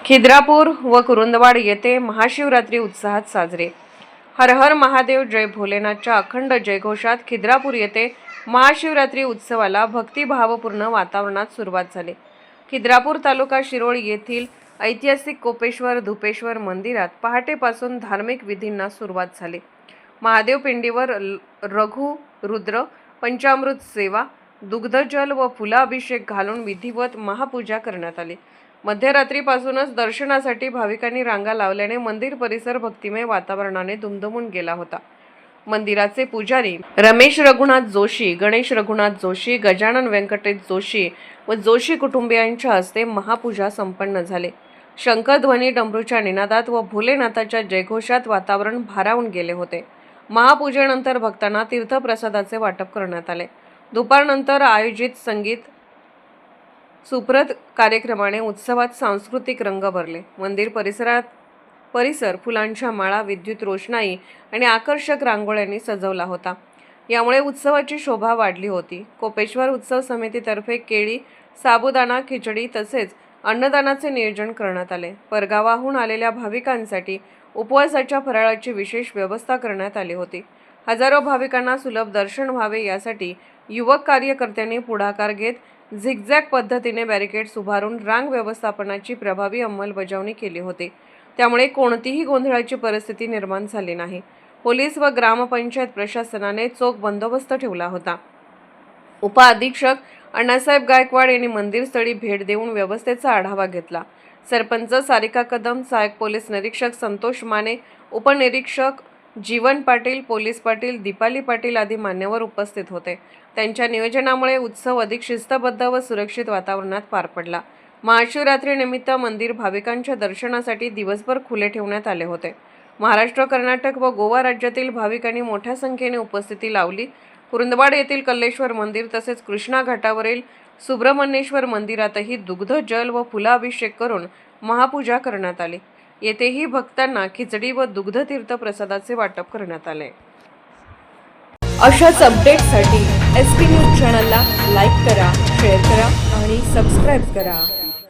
खिद्रापूर व कुरुंदवाड येथे महाशिवरात्री उत्साहात साजरे। हर हर महादेव जय भोलेनाथच्या अखंड जयघोषात खिद्रापूर येथे महाशिवरात्री उत्सवाला भक्तिभावपूर्ण वातावरणात सुरुवात झाली। खिद्रापूर तालुका शिरोळ येथील ऐतिहासिक कोपेश्वर धुपेश्वर मंदिरात पहाटेपासून धार्मिक विधींना सुरुवात झाली। महादेव पिंडीवर रघु रुद्र पंचामृत सेवा, दुग्धजल व फुलाभिषेक घालून विधिवत महापूजा करण्यात आली। मध्यरात्रीपासूनच दर्शनासाठी भाविकांनी रांगा लावल्याने मंदिर परिसर भक्तिमय वातावरणाने दुमदुमून गेला होता। मंदिराचे पुजारी रमेश रघुनाथ जोशी, गणेश रघुनाथ जोशी, गजानन व्यंकटेश जोशी व जोशी कुटुंबियांच्या हस्ते महापूजा संपन्न झाले। शंखध्वनी डमरूच्या निनादात व भोलेनाथाच्या जयघोषात वातावरण भारावून गेले होते। महापूजेनंतर भक्तांना तीर्थप्रसादाचे वाटप करण्यात आले। दुपारनंतर आयोजित संगीत सुप्रद कार्यक्रमाने उत्सवात सांस्कृतिक रंग भरले। मंदिर परिसर फुलांच्या माळा, विद्युत रोषणाई आणि आकर्षक रांगोळ्यांनी सजवला होता। यामुळे उत्सवाची शोभा वाढली होती। कोपेश्वर उत्सव समितीतर्फे केळी, साबुदाणा खिचडी तसेच अन्नदानाचे नियोजन करण्यात आले। परगावाहून आलेल्या भाविकांसाठी उपवासाच्या फराळाची विशेष व्यवस्था करण्यात आली होती। हजारो भाविकांना सुलभ दर्शन व्हावे यासाठी युवक कार्यकर्त्यांनी पुढाकार घेत झिगझॅग पद्धतीने बॅरिकेड्स उभारून रांग व्यवस्थापनाची प्रभावी अंमलबजावणी केली होती। त्यामुळे कोणतीही गोंधळाची परिस्थिती निर्माण झाली नाही। पोलीस व ग्रामपंचायत प्रशासनाने चोख बंदोबस्त ठेवला होता। उपअधीक्षक अण्णासाहेब गायकवाड यांनी मंदिरस्थळी भेट देऊन व्यवस्थेचा आढावा घेतला। सरपंच सारिका कदम, सहाय्यक पोलीस निरीक्षक संतोष माने, उपनिरीक्षक जीवन पाटील, पोलीस पाटील दीपाली पाटील आदी मान्यवर उपस्थित होते। त्यांच्या नियोजनामुळे उत्सव अधिक शिस्तबद्ध व सुरक्षित वातावरणात पार पडला। महाशिवरात्रीनिमित्त मंदिर भाविकांच्या दर्शनासाठी दिवसभर खुले ठेवण्यात आले होते। महाराष्ट्र, कर्नाटक व गोवा राज्यातील भाविकांनी मोठ्या संख्येने उपस्थिती लावली। कुरुंदवाड येथील कल्लेश्वर मंदिर तसेच कृष्णा घाटावरील सुब्रह्मण्येश्वर मंदिरातही दुग्ध जल व फुलाभिषेक करून महापूजा करण्यात आली। येथेही भक्तांना खिचडी व दुग्धतीर्थ प्रसादाचे वाटप करण्यात आले। अशाच अपडेट्ससाठी SP न्यूज चॅनलला लाईक करा, शेअर करा आणि सबस्क्राईब करा।